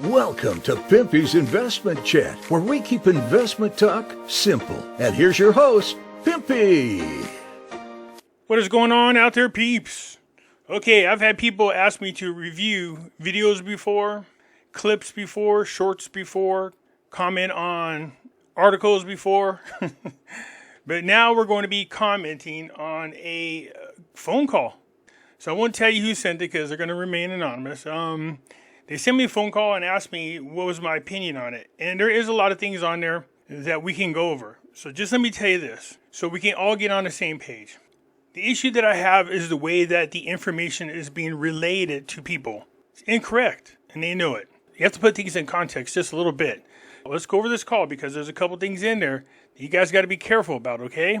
Welcome to Pimpy's Investment Chat, where we keep investment talk simple. And here's your host, Pimpy. What is going on out there, peeps? Okay, I've had people ask me to review videos before, clips before, shorts before, comment on articles before. But now we're going to be commenting on a phone call. So I won't tell you who sent it because they're going to remain anonymous. They sent me a phone call and asked me what was my opinion on it. And there is a lot of things on there that we can go over. So just let me tell you this, so we can all get on the same page. The issue that I have is the way that the information is being relayed to people. It's incorrect, and they know it. You have to put things in context just a little bit. Let's go over this call because there's a couple things in there that you guys got to be careful about, okay?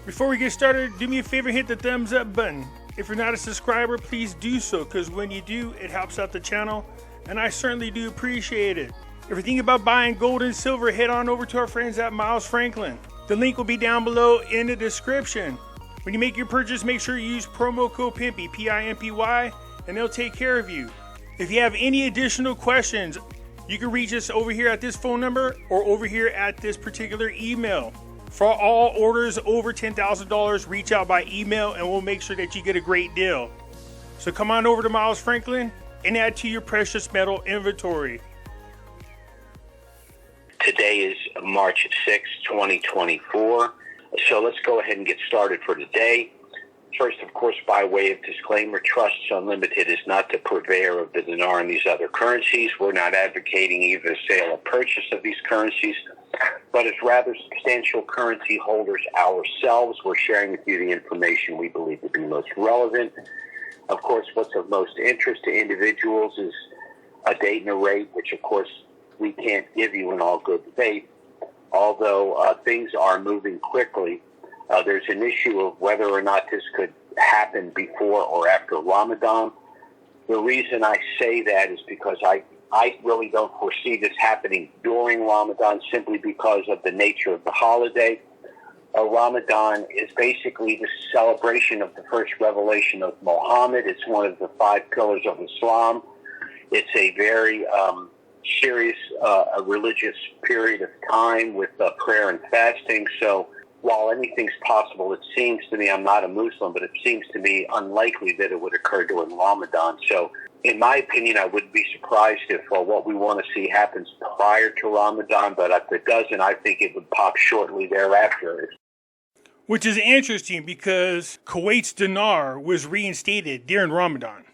Before we get started, do me a favor, hit the thumbs up button. If you're not a subscriber, please do so, because when you do, it helps out the channel, and I certainly do appreciate it. If you're thinking about buying gold and silver, head on over to our friends at Miles Franklin. The link will be down below in the description. When you make your purchase, make sure you use promo code Pimpy, P-I-M-P-Y, and they'll take care of you. If you have any additional questions, you can reach us over here at this phone number or over here at this particular email. For all orders over $10,000, reach out by email and we'll make sure that you get a great deal. So come on over to Miles Franklin and add to your precious metal inventory. Today is March 6, 2024. So let's go ahead and get started for today. First, of course, by way of disclaimer, Trusts Unlimited is not the purveyor of the dinar and these other currencies. We're not advocating either the sale or purchase of these currencies, but as rather substantial currency holders ourselves, we're sharing with you the information we believe to be most relevant. Of course, what's of most interest to individuals is a date and a rate, which, of course, we can't give you in all good faith. Although things are moving quickly, there's an issue of whether or not this could happen before or after Ramadan. The reason I say that is because I really don't foresee this happening during Ramadan simply because of the nature of the holiday. Ramadan is basically the celebration of the first revelation of Muhammad. It's one of the 5 pillars of Islam. It's a very serious religious period of time with prayer and fasting. So while anything's possible, it seems to me, I'm not a Muslim, but it seems to me unlikely that it would occur during Ramadan. So in my opinion, I wouldn't be surprised if what we want to see happens prior to Ramadan, but if it doesn't, I think it would pop shortly thereafter. Which is interesting because Kuwait's dinar was reinstated during Ramadan.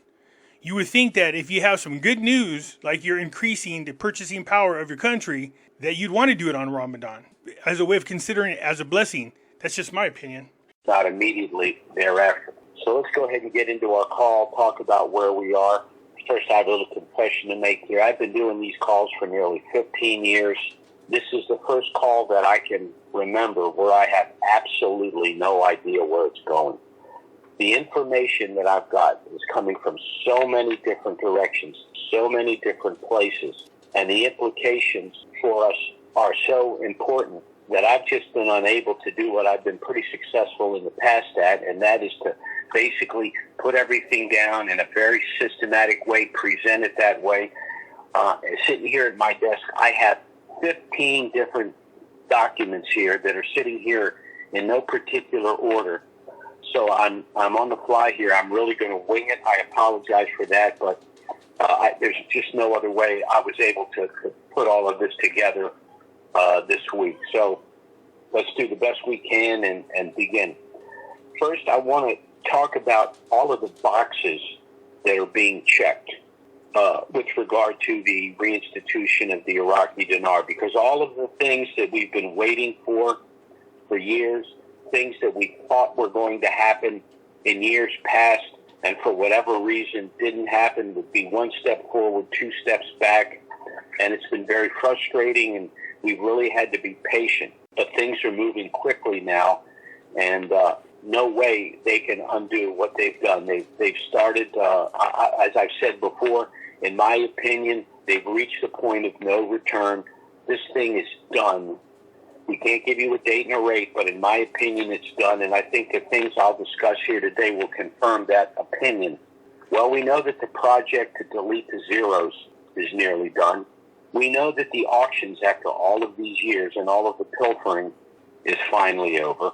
You would think that if you have some good news, like you're increasing the purchasing power of your country, that you'd want to do it on Ramadan as a way of considering it as a blessing. That's just my opinion. Not immediately thereafter. So let's go ahead and get into our call, talk about where we are. First, I have a little confession to make here. I've been doing these calls for nearly 15 years. This is the first call that I can remember where I have absolutely no idea where it's going. The information that I've got is coming from so many different directions, so many different places, and the implications for us are so important that I've just been unable to do what I've been pretty successful in the past at, and that is to basically put everything down in a very systematic way, present it that way. Sitting here at my desk, I have 15 different documents here that are sitting here in no particular order. So I'm on the fly here. I'm really going to wing it. I apologize for that, but there's just no other way I was able to put all of this together this week. So let's do the best we can and begin. First, I want to talk about all of the boxes that are being checked with regard to the reinstitution of the Iraqi dinar, because all of the things that we've been waiting for years, things that we thought were going to happen in years past and for whatever reason didn't happen, would be one step forward, 2 steps back. And it's been very frustrating, and we've really had to be patient. But things are moving quickly now, and no way they can undo what they've done. They've started, as I've said before, in my opinion, they've reached the point of no return. This thing is done. We can't give you a date and a rate, but in my opinion, it's done. And I think the things I'll discuss here today will confirm that opinion. Well, we know that the project to delete the zeros is nearly done. We know that the auctions, after all of these years and all of the pilfering, is finally over.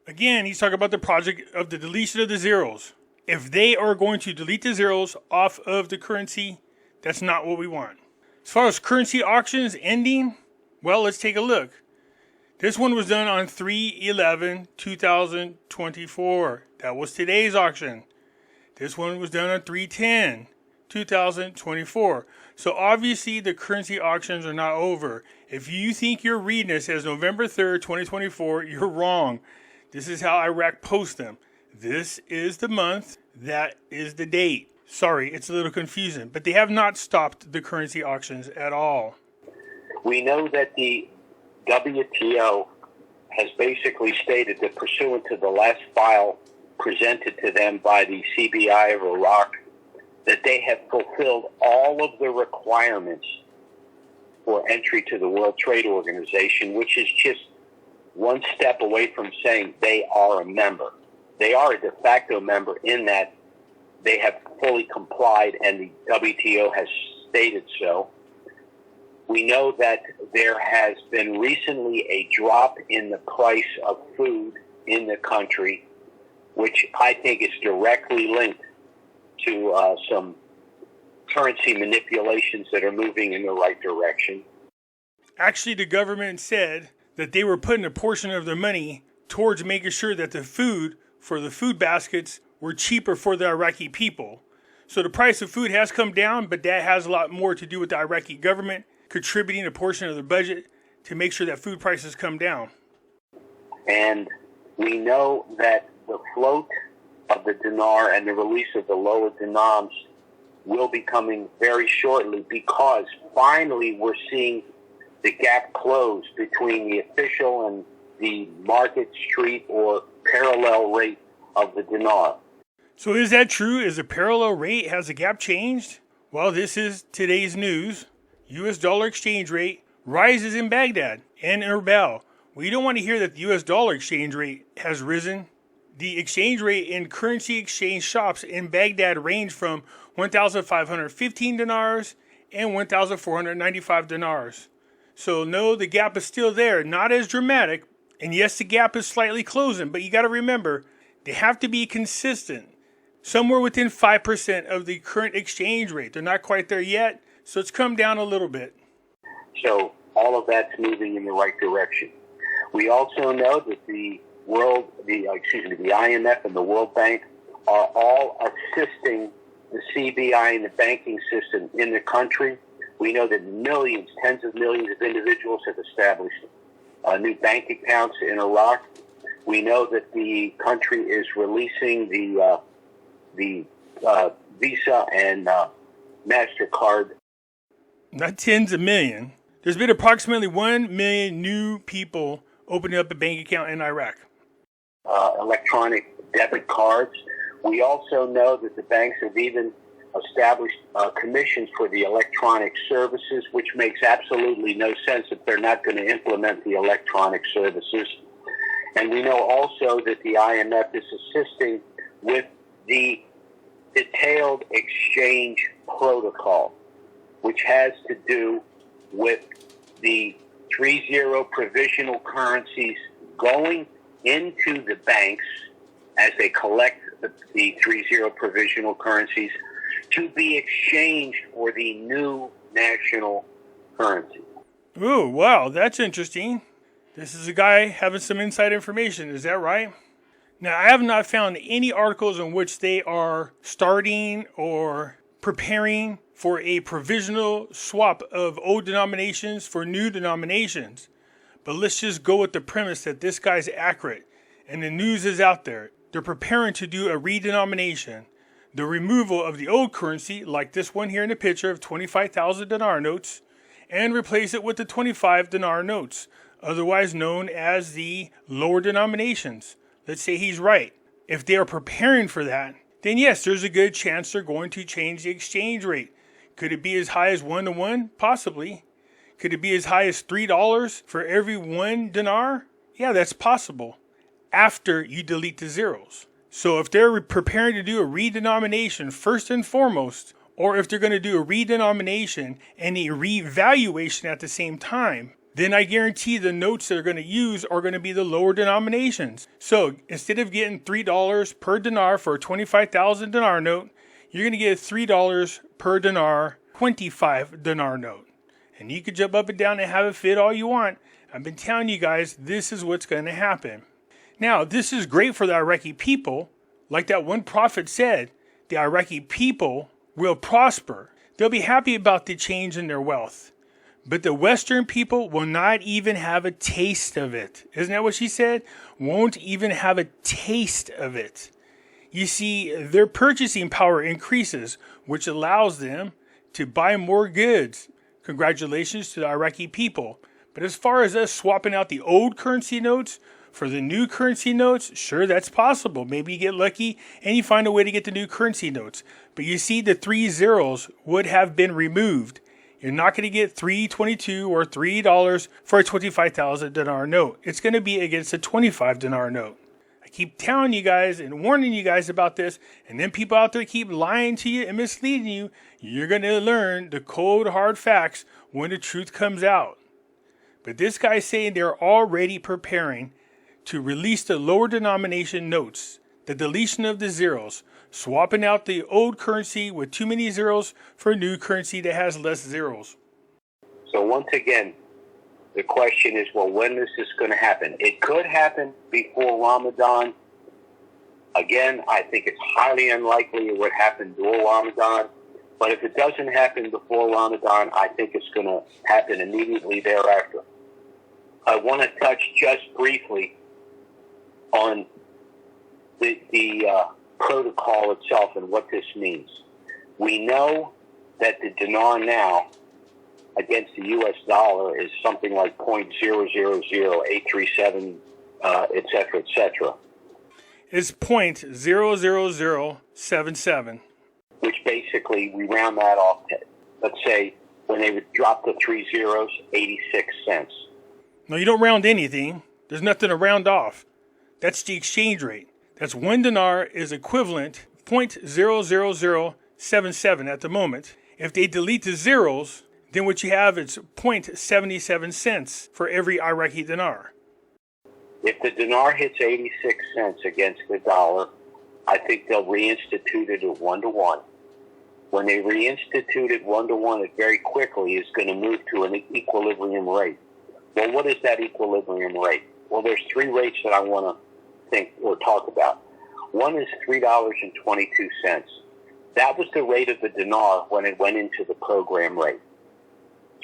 Again, he's talking about the project of the deletion of the zeros. If they are going to delete the zeros off of the currency, that's not what we want. As far as currency auctions ending, well, let's take a look. This one was done on 3/11/2024. That was today's auction. This one was done on 3/10/2024. So obviously the currency auctions are not over. If you think you're reading this as November 3rd, 2024, you're wrong. This is how Iraq posts them. This is the month. That is the date. Sorry, it's a little confusing, but they have not stopped the currency auctions at all. We know that the WTO has basically stated that pursuant to the last file presented to them by the CBI of Iraq, that they have fulfilled all of the requirements for entry to the World Trade Organization, which is just one step away from saying they are a member. They are a de facto member in that they have fully complied, and the WTO has stated so. We know that there has been recently a drop in the price of food in the country, which I think is directly linked to some currency manipulations that are moving in the right direction. Actually, the government said that they were putting a portion of their money towards making sure that the food for the food baskets were cheaper for the Iraqi people. So the price of food has come down, but that has a lot more to do with the Iraqi government contributing a portion of the budget to make sure that food prices come down. And we know that the float of the dinar and the release of the lower dinars will be coming very shortly, because finally we're seeing the gap close between the official and the market street or parallel rate of the dinar. So is that true? Is the parallel rate, has the gap changed? Well, this is today's news. U.S. dollar exchange rate rises in Baghdad and Erbil. We don't want to hear that the U.S. dollar exchange rate has risen. The exchange rate in currency exchange shops in Baghdad range from 1,515 dinars and 1,495 dinars. So no, the gap is still there, not as dramatic. And yes, the gap is slightly closing, but you got to remember, they have to be consistent. Somewhere within 5% of the current exchange rate. They're not quite there yet, so it's come down a little bit. So all of that's moving in the right direction. We also know that the IMF and the World Bank are all assisting the CBI and the banking system in the country. We know that millions, tens of millions of individuals have established new bank accounts in Iraq. We know that the country is releasing the Visa and MasterCard. Not tens of millions. There's been approximately 1 million new people opening up a bank account in Iraq. Electronic debit cards. We also know that the banks have even established commissions for the electronic services, which makes absolutely no sense if they're not going to implement the electronic services. And we know also that the IMF is assisting with the detailed exchange protocol, which has to do with the 3-0 provisional currencies going into the banks as they collect the 3-0 provisional currencies to be exchanged for the new national currency. Ooh, wow, that's interesting. This is a guy having some inside information, is that right? Now, I have not found any articles in which they are starting or preparing for a provisional swap of old denominations for new denominations. But let's just go with the premise that this guy's accurate and the news is out there. They're preparing to do a redenomination, the removal of the old currency, like this one here in the picture of 25,000 dinar notes, and replace it with the 25 dinar notes, otherwise known as the lower denominations. Let's say he's right. If they are preparing for that, then yes, there's a good chance they're going to change the exchange rate. Could it be as high as 1-to-1? Possibly. Could it be as high as $3 for every 1 dinar? Yeah, that's possible. After you delete the zeros. So if they're preparing to do a redenomination, first and foremost, or if they're going to do a redenomination and a revaluation at the same time, then I guarantee the notes they're going to use are going to be the lower denominations. So instead of getting $3 per dinar for a 25,000 dinar note, you're going to get $3 per dinar, 25 dinar note. And you can jump up and down and have it fit all you want. I've been telling you guys, this is what's going to happen. Now, this is great for the Iraqi people. Like that one prophet said, the Iraqi people will prosper. They'll be happy about the change in their wealth. But the Western people will not even have a taste of it. Isn't that what she said? Won't even have a taste of it. You see, their purchasing power increases, which allows them to buy more goods. Congratulations to the Iraqi people. But as far as us swapping out the old currency notes for the new currency notes, sure, that's possible. Maybe you get lucky and you find a way to get the new currency notes. But you see, the 3 zeros would have been removed. You're not going to get $3.22 or $3 for a 25,000 dinar note. It's going to be against a 25 dinar note. I keep telling you guys and warning you guys about this, and then people out there keep lying to you and misleading you. You're going to learn the cold, hard facts when the truth comes out. But this guy's saying they're already preparing to release the lower denomination notes, the deletion of the zeros, swapping out the old currency with too many zeros for a new currency that has less zeros. So once again, the question is, well, when is this going to happen? It could happen before Ramadan. Again, I think it's highly unlikely it would happen during Ramadan. But if it doesn't happen before Ramadan, I think it's going to happen immediately thereafter. I want to touch just briefly on the protocol itself and what this means. We know that the dinar now against the U.S. dollar is something like 0.000837, et cetera, et cetera. It's 0.00077. Which basically, we round that off to, let's say, when they would drop the 3 zeros, 86 cents. No, you don't round anything. There's nothing to round off. That's the exchange rate. That's 1 dinar is equivalent 0.00077 at the moment. If they delete the zeros, then what you have is 0.77 cents for every Iraqi dinar. If the dinar hits 86 cents against the dollar, I think they'll reinstitute it at 1-to-1. When they reinstitute it 1-to-1, it very quickly is going to move to an equilibrium rate. Well, what is that equilibrium rate? Well, there's 3 rates that I want to think or talk about. One is $3.22. That was the rate of the dinar when it went into the program rate.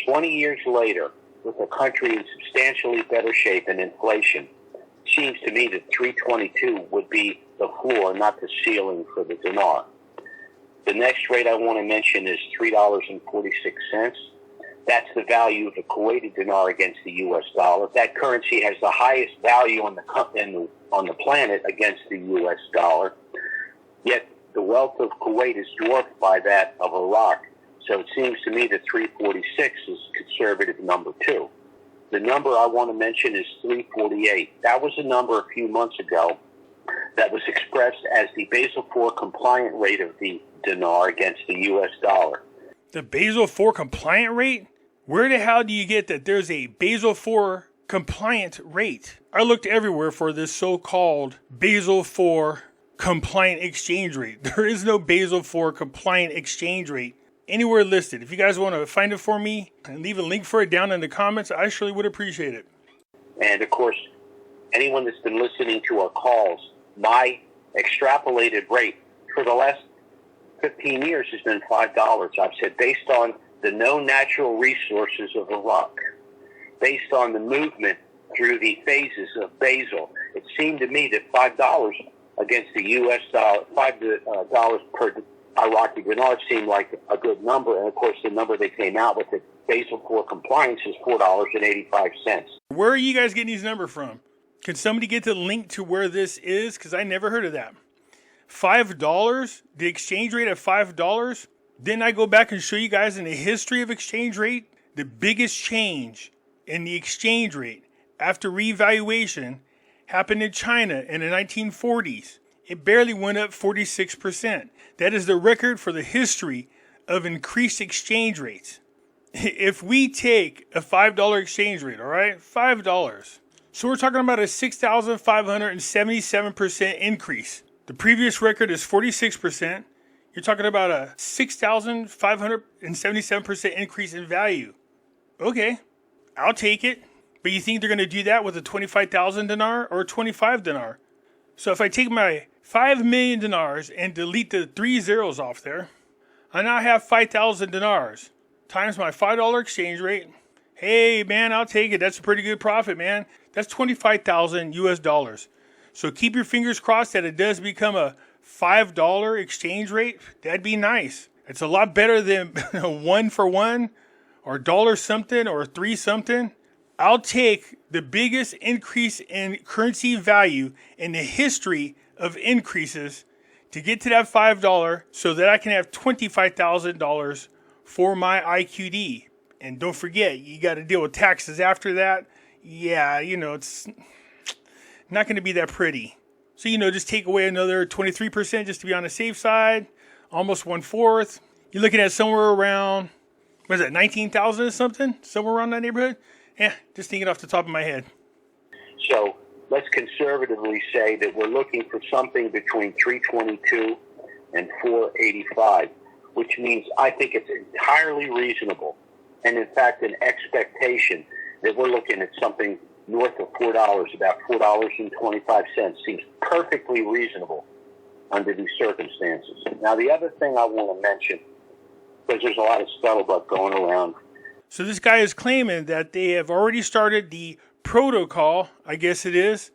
20 years later, with the country in substantially better shape and inflation, it seems to me that $3.22 would be the floor, not the ceiling for the dinar. The next rate I want to mention is $3.46. That's the value of the Kuwaiti dinar against the U.S. dollar. That currency has the highest value on the planet against the U.S. dollar. Yet the wealth of Kuwait is dwarfed by that of Iraq. So it seems to me that 346 is conservative number 2. The number I want to mention is 348. That was a number a few months ago that was expressed as the Basel IV compliant rate of the dinar against the U.S. dollar. The Basel IV compliant rate? Where the hell do you get that there's a Basel IV compliant rate? I looked everywhere for this so-called Basel IV compliant exchange rate. There is no Basel IV compliant exchange rate anywhere listed. If you guys want to find it for me and leave a link for it down in the comments, I surely would appreciate it. And of course, anyone that's been listening to our calls, my extrapolated rate for the last 15 years has been $5. I've said based on the known natural resources of Iraq, based on the movement through the phases of Basel, it seemed to me that $5 against the U.S. dollar, $5 per Iraqi dinar seemed like a good number. And of course, the number they came out with at Basel IV compliance is $4.85. Where are you guys getting these numbers from? Can somebody get the link to where this is? Because I never heard of that. $5? The exchange rate of $5? Didn't I go back and show you guys in the history of exchange rate? The biggest change in the exchange rate after revaluation happened in China in the 1940s. It barely went up 46%. That is the record for the history of increased exchange rates. If we take a $5 exchange rate, all right, $5. So we're talking about a 6,577% increase. The previous record is 46%. You're talking about a 6,577% increase in value. Okay, I'll take it. But you think they're going to do that with a 25,000 dinar or 25 dinar? So if I take my 5 million dinars and delete the 3 zeros off there, I now have 5,000 dinars times my $5 exchange rate. Hey, man, I'll take it. That's a pretty good profit, man. That's 25,000 US dollars. So keep your fingers crossed that it does become a $5 exchange rate. That'd be nice. It's a lot better than 1 for 1 or dollar something or 3 something. I'll take the biggest increase in currency value in the history of increases to get to that $5 so that I can have $25,000 for my IQD. And don't forget, you got to deal with taxes after that. Yeah, it's not going to be that pretty. So, just take away another 23% just to be on the safe side. Almost 1/4. You're looking at somewhere around, 19,000 or something? Somewhere around that neighborhood? Yeah, just thinking off the top of my head. So let's conservatively say that we're looking for something between 322 and 485, which means I think it's entirely reasonable. And in fact, an expectation that we're looking at something north of $4, about $4.25 seems perfectly reasonable under these circumstances. Now, the other thing I want to mention, because there's a lot of scuttlebutt going around. So this guy is claiming that they have already started the protocol, I guess it is,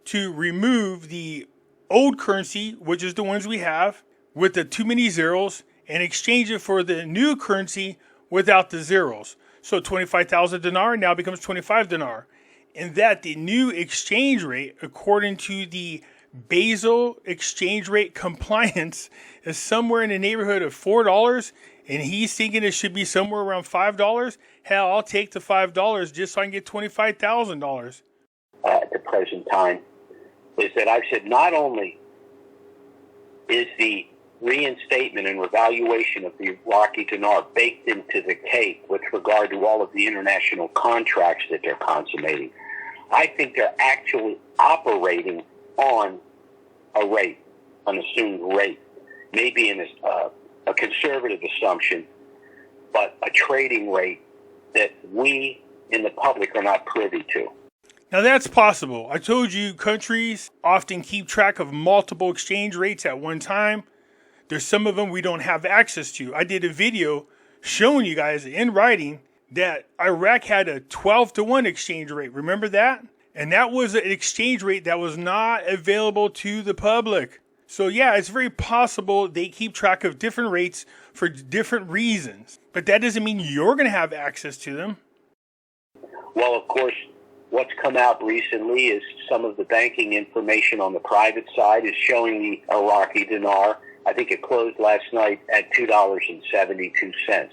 to remove the old currency, which is the ones we have, with the too many zeros, and exchange it for the new currency without the zeros. So 25,000 dinar now becomes 25 dinar. And that the new exchange rate, according to the Basel exchange rate compliance, is somewhere in the neighborhood of $4, and he's thinking it should be somewhere around $5. Hell, I'll take the $5 just so I can get $25,000. At the present time, is that I've said not only is the reinstatement and revaluation of the Iraqi dinar baked into the cake with regard to all of the international contracts that they're consummating, I think they're actually operating on a rate, an assumed rate, maybe in a conservative assumption, but a trading rate that we in the public are not privy to. Now that's possible. I told you countries often keep track of multiple exchange rates at one time. There's some of them we don't have access to. I did a video showing you guys in writing that Iraq had a 12-to-1 exchange rate. Remember that? And that was an exchange rate that was not available to the public. So yeah, it's very possible they keep track of different rates for different reasons. But that doesn't mean you're going to have access to them. Well, of course, what's come out recently is some of the banking information on the private side is showing the Iraqi dinar. I think it closed last night at $2.72.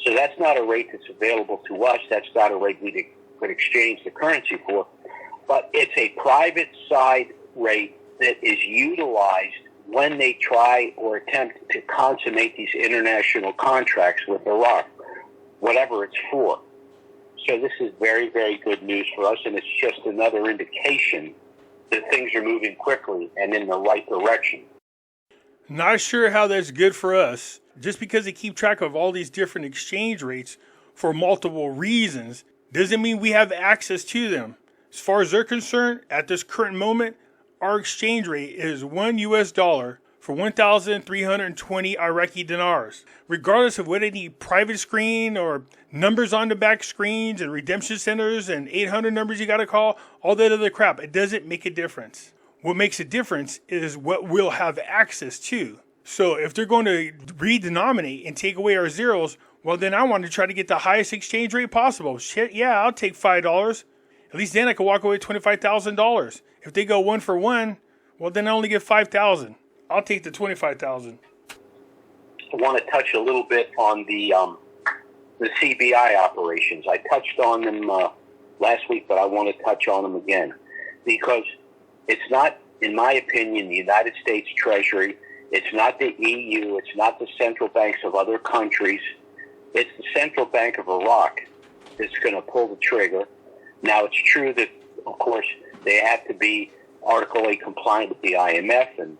So that's not a rate that's available to us. That's not a rate we could exchange the currency for. But it's a private side rate that is utilized when they try or attempt to consummate these international contracts with Iraq, whatever it's for. So this is very, very good news for us, and it's just another indication that things are moving quickly and in the right direction. Not sure how that's good for us. Just because they keep track of all these different exchange rates for multiple reasons doesn't mean we have access to them. As far as they're concerned, at this current moment, our exchange rate is $1 for 1,320 Iraqi dinars. Regardless of what any private screen or numbers on the back screens and redemption centers and 800 numbers you got to call, all that other crap, it doesn't make a difference. What makes a difference is what we'll have access to. So if they're going to redenominate and take away our zeros, well, then I want to try to get the highest exchange rate possible. Shit, yeah, I'll take $5. At least then I can walk away with $25,000. If they go 1 for 1, well, then I only get $5,000. I'll take the $25,000. I want to touch a little bit on the CBI operations. I touched on them last week, but I want to touch on them again because it's not, in my opinion, the United States Treasury It's not the EU. It's not the central banks of other countries. It's the central bank of Iraq that's going to pull the trigger. Now, it's true that, of course, they have to be Article 8 compliant with the IMF, and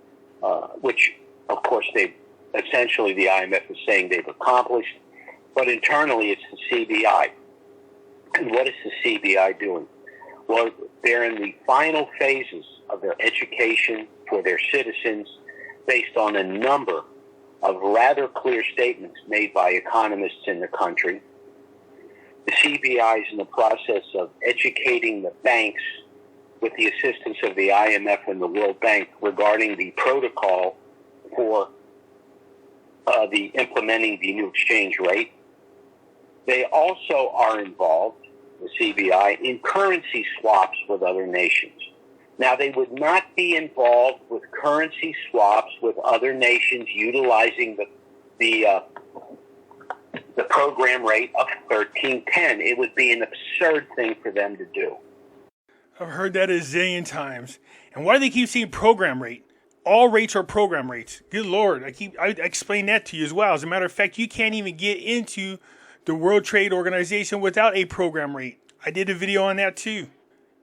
which, of course, the IMF is saying they've accomplished. But internally, it's the CBI. And what is the CBI doing? Well, they're in the final phases of their education for their citizens based on a number of rather clear statements made by economists in the country. The CBI is in the process of educating the banks with the assistance of the IMF and the World Bank regarding the protocol for the implementing the new exchange rate. They also are involved, the CBI, in currency swaps with other nations. Now, they would not be involved with currency swaps with other nations utilizing the program rate of 1310. It would be an absurd thing for them to do. I've heard that a zillion times. And why do they keep saying program rate? All rates are program rates. Good Lord, I explained that to you as well. As a matter of fact, you can't even get into the World Trade Organization without a program rate. I did a video on that too.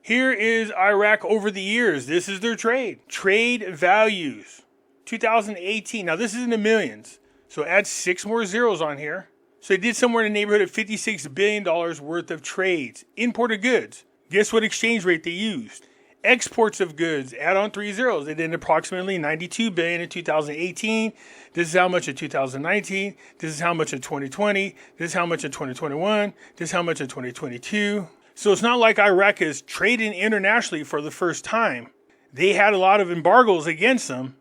Here is Iraq over the years. This is their trade. Trade values. 2018. Now this is in the millions. So add 6 more zeros on here. So they did somewhere in the neighborhood of $56 billion worth of trades. Imported goods. Guess what exchange rate they used? Exports of goods. Add on 3 zeros. They did approximately $92 billion in 2018. This is how much in 2019. This is how much in 2020. This is how much in 2021. This is how much in 2022. So it's not like Iraq is trading internationally for the first time. They had a lot of embargoes against them.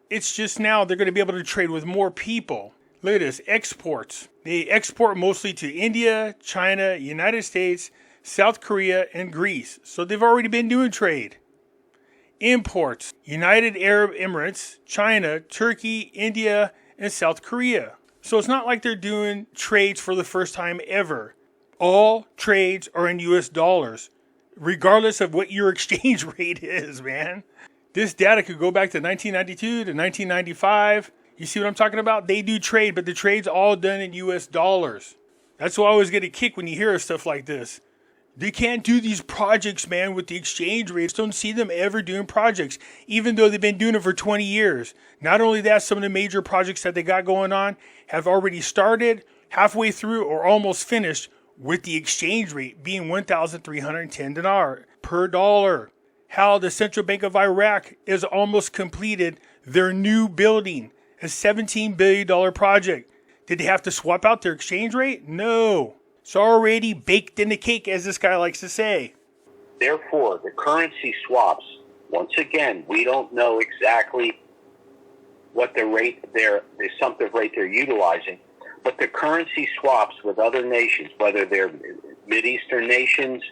It's just now they're going to be able to trade with more people. Look at this, exports. They export mostly to India, China, United States, South Korea, and Greece. So they've already been doing trade. Imports, United Arab Emirates, China, Turkey, India, and South Korea. So it's not like they're doing trades for the first time ever. All trades are in US dollars, regardless of what your exchange rate is, man. This data could go back to 1992 to 1995. You see what I'm talking about? They do trade, but the trade's all done in US dollars. That's why I always get a kick when you hear stuff like this. They can't do these projects, man, with the exchange rates. Don't see them ever doing projects, even though they've been doing it for 20 years. Not only that, some of the major projects that they got going on have already started, halfway through, or almost finished, with the exchange rate being 1,310 dinar per dollar. How the Central Bank of Iraq is almost completed their new building, a $17 billion project. Did they have to swap out their exchange rate? No. It's already baked in the cake, as this guy likes to say. Therefore, the currency swaps, once again, we don't know exactly what the assumptive rate they're utilizing. But the currency swaps with other nations, whether they're Mideastern nations,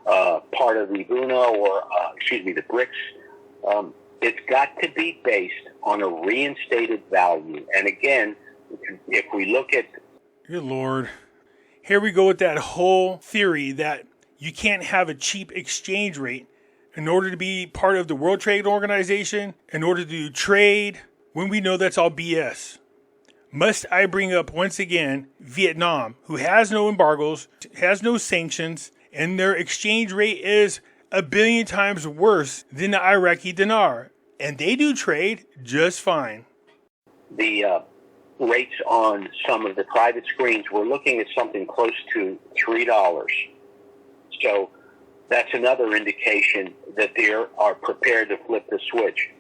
part of the RONA or, the BRICS, it's got to be based on a reinstated value. And again, if we look at... Good Lord. Here we go with that whole theory that you can't have a cheap exchange rate in order to be part of the World Trade Organization, in order to trade, when we know that's all BS. Must I bring up once again Vietnam, who has no embargoes, has no sanctions, and their exchange rate is 1 billion times worse than the Iraqi dinar. And they do trade just fine. The rates on some of the private screens, we're looking at something close to $3. So that's another indication that they are prepared to flip the switch.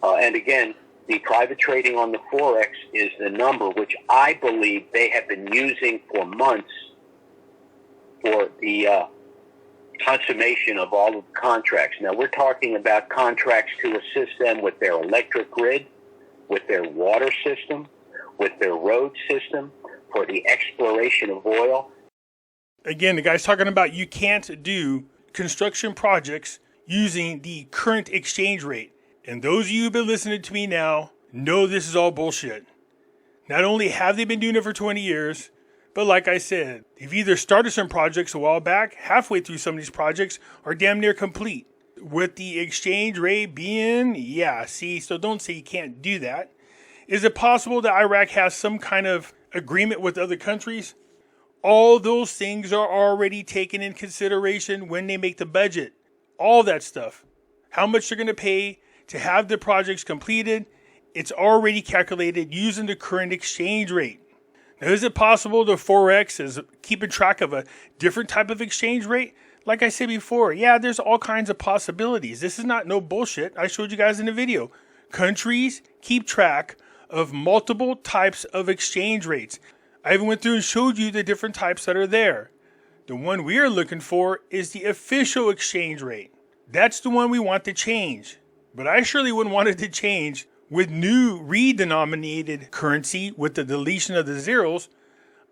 And again, the private trading on the Forex is the number which I believe they have been using for months for the consummation of all of the contracts. Now, we're talking about contracts to assist them with their electric grid, with their water system, with their road system, for the exploration of oil. Again, the guy's talking about you can't do construction projects using the current exchange rate. And those of you who've been listening to me now know this is all bullshit. Not only have they been doing it for 20 years, but like I said, they've either started some projects a while back, halfway through some of these projects, or damn near complete. with the exchange rate being, yeah, see, so don't say you can't do that. Is it possible that Iraq has some kind of agreement with other countries? All those things are already taken in consideration when they make the budget. All that stuff. How much they're going to pay to have the projects completed, it's already calculated using the current exchange rate. Now, is it possible the Forex is keeping track of a different type of exchange rate? Like I said before, yeah, there's all kinds of possibilities. This is not no bullshit. I showed you guys in the video. Countries keep track of multiple types of exchange rates. I even went through and showed you the different types that are there. The one we are looking for is the official exchange rate. That's the one we want to change. But I surely wouldn't want it to change with new redenominated currency with the deletion of the zeros.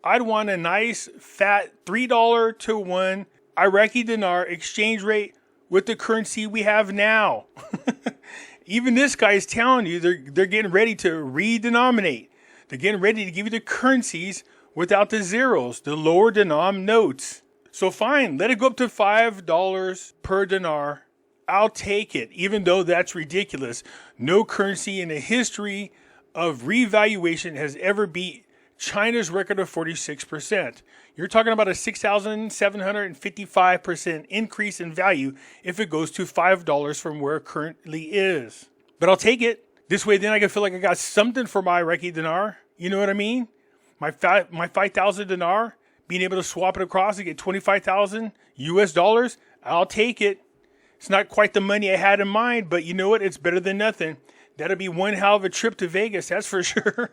I'd want a nice fat $3 to 1 Iraqi dinar exchange rate with the currency we have now. Even this guy is telling you they're getting ready to redenominate. They're getting ready to give you the currencies without the zeros, the lower denom notes. So fine, let it go up to $5 per dinar. I'll take it, even though that's ridiculous. No currency in the history of revaluation has ever beat China's record of 46%. You're talking about a 6,755% increase in value if it goes to $5 from where it currently is. But I'll take it. This way, then I can feel like I got something for my Iraqi dinar. You know what I mean? My 5,000 dinar, being able to swap it across and get 25,000 US dollars, I'll take it. It's not quite the money I had in mind, but you know what? It's better than nothing. That'll be one hell of a trip to Vegas, that's for sure.